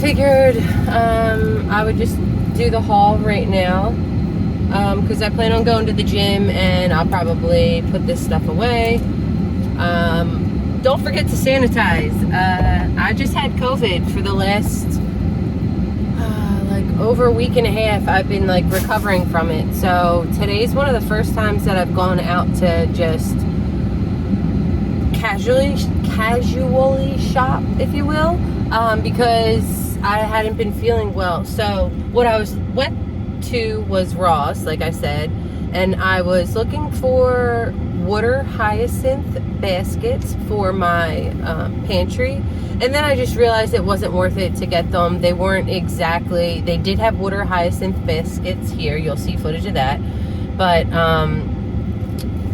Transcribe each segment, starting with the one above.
figured I would just do the haul right now because I plan on going to the gym and I'll probably put this stuff away. Don't forget to sanitize. I just had COVID for the last like over a week and a half. I've been like recovering from it. So today's one of the first times that I've gone out to just casually shop, if you will, because I hadn't been feeling well. So what I went to was Ross, like I said, and I was looking for water hyacinth baskets for my pantry, and then I just realized it wasn't worth it to get them. They weren't exactly, they did have water hyacinth baskets here, you'll see footage of that, but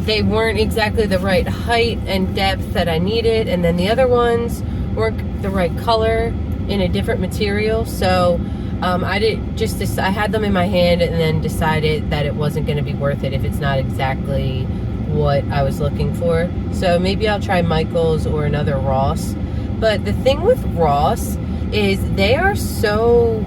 they weren't exactly the right height and depth that I needed, and then the other ones weren't the right color in a different material. So I had them in my hand and then decided that it wasn't going to be worth it if it's not exactly what I was looking for. So maybe I'll try Michael's or another Ross. But the thing with Ross is they are so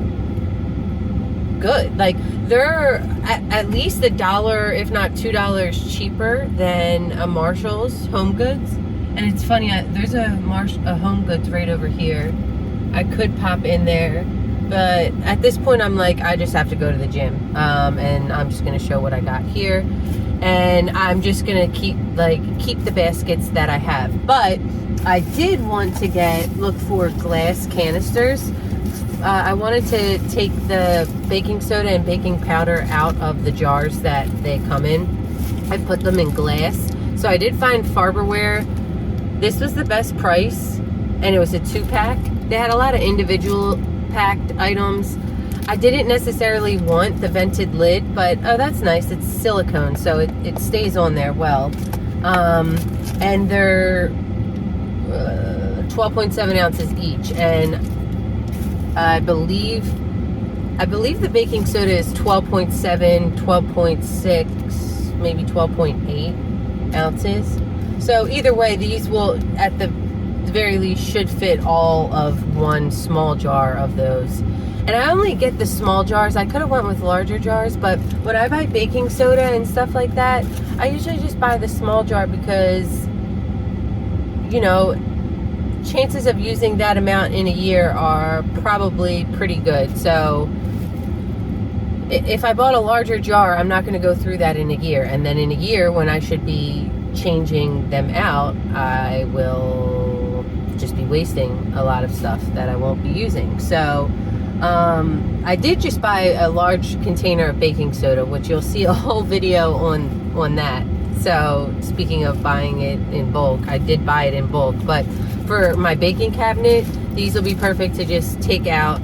good. Like, they're at least $1, if not $2 cheaper than a Marshall's Home Goods. And it's funny, there's a Home Goods right over here. I could pop in there, but at this point I'm like, I just have to go to the gym, and I'm just gonna show what I got here, and I'm just gonna keep the baskets that I have. But I did want to look for glass canisters. I wanted to take the baking soda and baking powder out of the jars that they come in. I put them in glass. So I did find Farberware. This was the best price, and it was a 2-pack. They had a lot of individual packed items. I didn't necessarily want the vented lid, but oh, that's nice. It's silicone, so it stays on there well. And they're 12.7 ounces each, and I believe the baking soda is 12.7, 12.6, maybe 12.8 ounces. So either way, these will, at the very least, should fit all of one small jar of those. And I only get the small jars. I could have went with larger jars, but when I buy baking soda and stuff like that, I usually just buy the small jar because, you know, chances of using that amount in a year are probably pretty good. So if I bought a larger jar, I'm not going to go through that in a year. And then in a year, when I should be changing them out, I will just be wasting a lot of stuff that I won't be using. So I did just buy a large container of baking soda, which you'll see a whole video on that. So speaking of buying it in bulk, I did buy it in bulk, but for my baking cabinet, these will be perfect to just take out.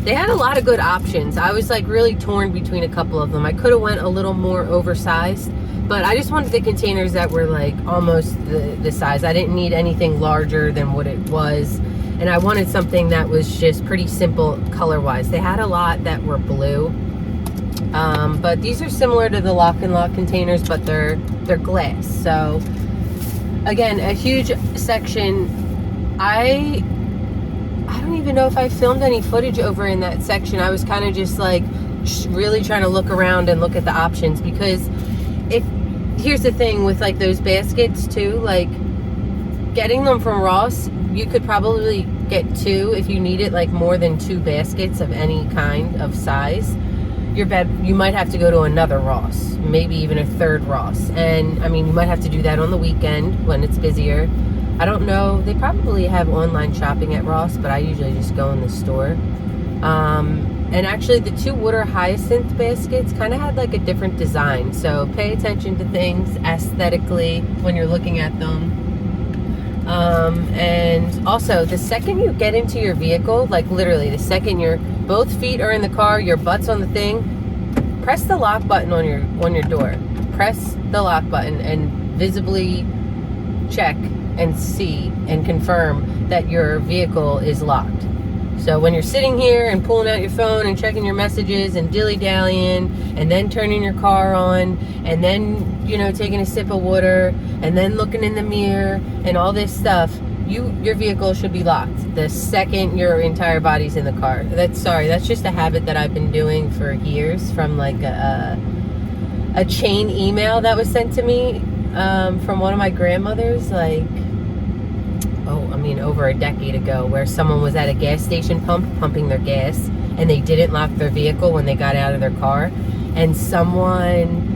They had a lot of good options. I was like really torn between a couple of them. I could have went a little more oversized, but I just wanted the containers that were like almost the size. I didn't need anything larger than what it was, and I wanted something that was just pretty simple color-wise. They had a lot that were blue, but these are similar to the Lock and Lock containers, but they're glass. So again, a huge section. I don't even know if I filmed any footage over in that section. I was kind of just like really trying to look around and look at the options, because here's the thing with like those baskets too, like getting them from Ross, you could probably get 2 if you needed like more than 2 baskets of any kind of size. You might have to go to another Ross, maybe even a 3rd Ross. And I mean, you might have to do that on the weekend when it's busier. I don't know, they probably have online shopping at Ross, but I usually just go in the store. And actually the 2 water hyacinth baskets kind of had like a different design. So pay attention to things aesthetically when you're looking at them. And also, the second you get into your vehicle, like literally the second both feet are in the car, your butt's on the thing, press the lock button on your door. Press the lock button and visibly check and see and confirm that your vehicle is locked. So when you're sitting here and pulling out your phone and checking your messages and dilly-dallying and then turning your car on and then, you know, taking a sip of water and then looking in the mirror and all this stuff, your vehicle should be locked the second your entire body's in the car. That's just a habit that I've been doing for years from like a chain email that was sent to me from one of my grandmothers, like, over a decade ago, where someone was at a gas station pumping their gas, and they didn't lock their vehicle when they got out of their car, and someone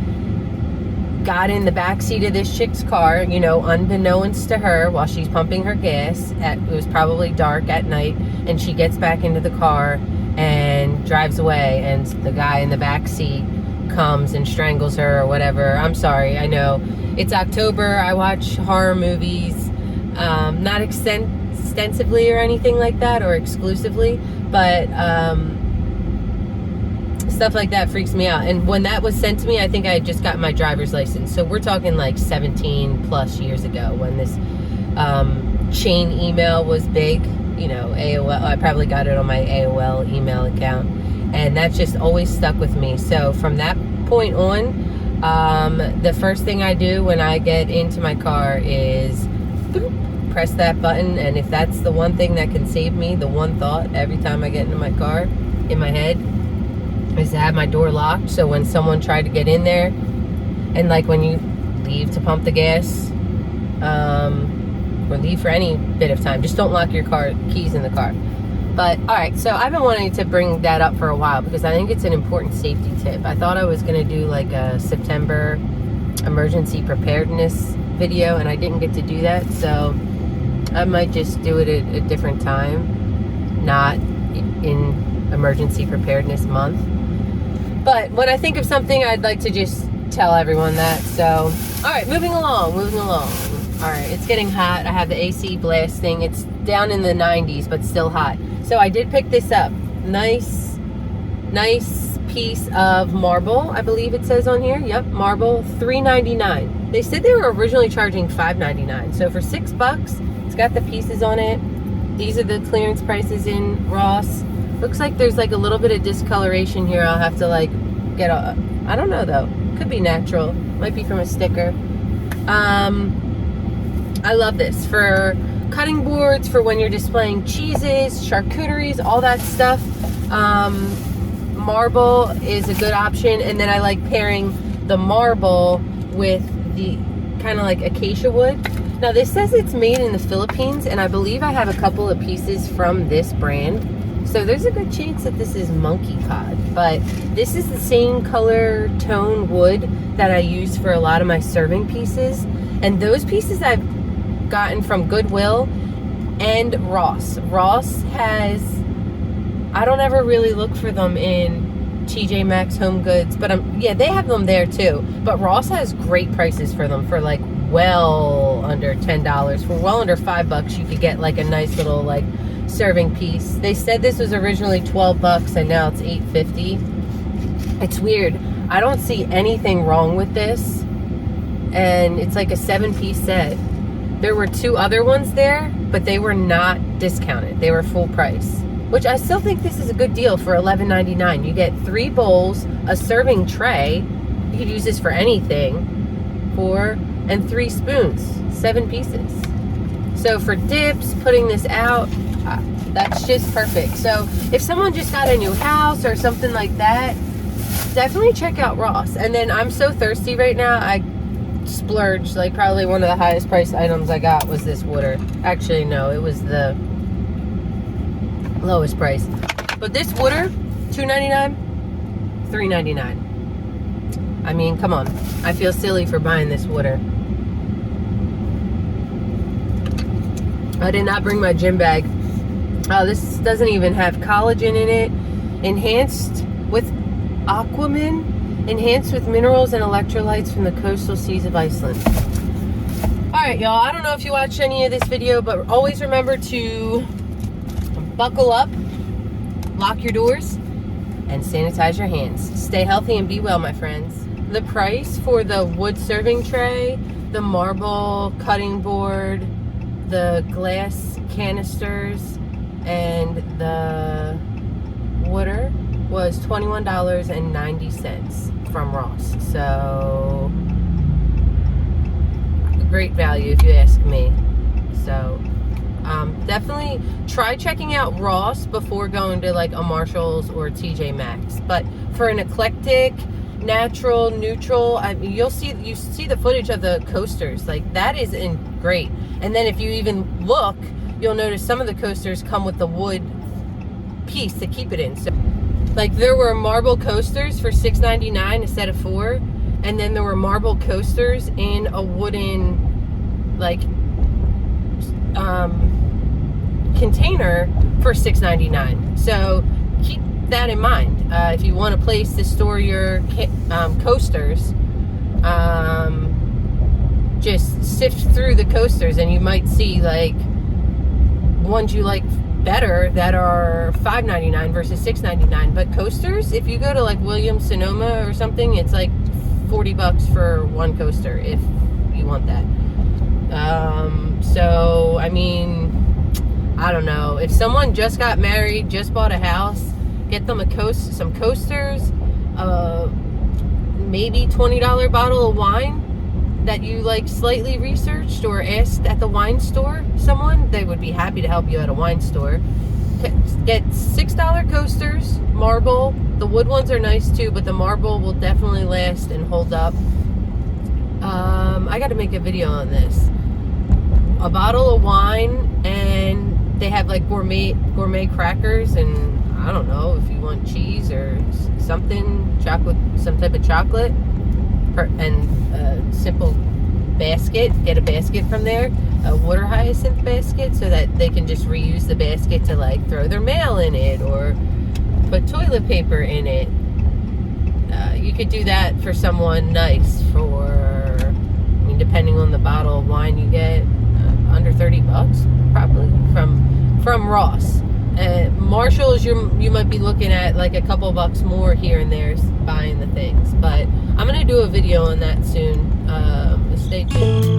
got in the back seat of this chick's car, unbeknownst to her, while she's pumping her gas. It was probably dark at night, and she gets back into the car and drives away, and the guy in the back seat comes and strangles her or whatever. I'm sorry, I know it's October. I watch horror movies, not extensively or anything like that, or exclusively, but stuff like that freaks me out. And when that was sent to me, I think I had just got my driver's license. So we're talking like 17 plus years ago, when this chain email was big. AOL. I probably got it on my AOL email account, and that just always stuck with me. So from that point on, the first thing I do when I get into my car is boop, press that button. And if that's the one thing that can save me, the one thought every time I get into my car in my head is to have my door locked. So when someone tried to get in there, and like when you leave to pump the gas, or leave for any bit of time, just don't lock your car keys in the car. But all right, so I've been wanting to bring that up for a while because I think it's an important safety tip. I thought I was going to do like a September emergency preparedness video, and I didn't get to do that, so I might just do it at a different time, not in emergency preparedness month. But when I think of something, I'd like to just tell everyone that. So all right, moving along. All right, it's getting hot. I have the AC blasting. It's down in the 90s, but still hot. So I did pick this up. Nice piece of marble, I believe it says on here. Yep, marble, $3.99. They said they were originally charging $5.99. So for $6, it's got the pieces on it. These are the clearance prices in Ross. Looks like there's like a little bit of discoloration here. I'll have to like get a, I don't know though. Could be natural. Might be from a sticker. I love this for cutting boards, for when you're displaying cheeses, charcuteries, all that stuff. Marble is a good option. And then I like pairing the marble with the kind of like acacia wood. Now this says it's made in the Philippines, and I believe I have a couple of pieces from this brand. So there's a good chance that this is monkey cod, but this is the same color tone wood that I use for a lot of my serving pieces. And those pieces I've gotten from Goodwill and Ross. Ross has, I don't ever really look for them in TJ Maxx, Home Goods, but yeah, they have them there too. But Ross has great prices for them, for like well under $10. For well under $5, you could get like a nice little like serving piece. They said this was originally $12 and now it's $8.50. It's weird. I don't see anything wrong with this, and it's like a 7-piece set. There were 2 other ones there, but they were not discounted. They were full price, which I still think this is a good deal for $11.99. You get 3 bowls, a serving tray. You could use this for anything. 4 and 3 spoons, 7 pieces. So for dips, putting this out, that's just perfect. So if someone just got a new house or something like that, definitely check out Ross. And then I'm so thirsty right now, I splurged. Like probably one of the highest priced items I got was this water. Actually, no, it was the lowest price. But this water, $2.99, $3.99. I mean, come on. I feel silly for buying this water. I did not bring my gym bag. This doesn't even have collagen in it. Enhanced with Aquaman. Enhanced with minerals and electrolytes from the coastal seas of Iceland. Alright, y'all. I don't know if you watched any of this video, but always remember to buckle up, lock your doors, and sanitize your hands. Stay healthy and be well, my friends. The price for the wood serving tray, the marble cutting board, the glass canisters, and the water was $21.90 from Ross. So great value if you ask me. So Definitely try checking out Ross before going to like a Marshall's or TJ Maxx. But for an eclectic, natural, neutral, I mean, you see the footage of the coasters. Like, that is great. And then if you even look, you'll notice some of the coasters come with the wood piece to keep it in. So, like, there were marble coasters for $6.99 instead of $4, and then there were marble coasters in a wooden, like, container for $6.99. So keep that in mind. If you want a place to store your coasters, just sift through the coasters, and you might see like ones you like better that are $5.99 versus $6.99. But coasters, if you go to like Williams Sonoma or something, it's like $40 for one coaster if you want that. So I mean, I don't know. If someone just got married, just bought a house, get them some coasters, maybe $20 bottle of wine that you like slightly researched or asked at the wine store someone, they would be happy to help you at a wine store. Get $6 coasters, marble. The wood ones are nice too, but the marble will definitely last and hold up. I got to make a video on this. A bottle of wine, and they have like gourmet crackers, and I don't know if you want cheese or something, chocolate, some type of chocolate, and a simple basket. Get a basket from there, a water hyacinth basket, so that they can just reuse the basket to like throw their mail in it or put toilet paper in it. You could do that for someone nice for, I mean, depending on the bottle of wine you get, under $30 probably from Ross. Marshalls, you might be looking at like a couple bucks more here and there buying the things, but I'm gonna do a video on that soon. Stay tuned.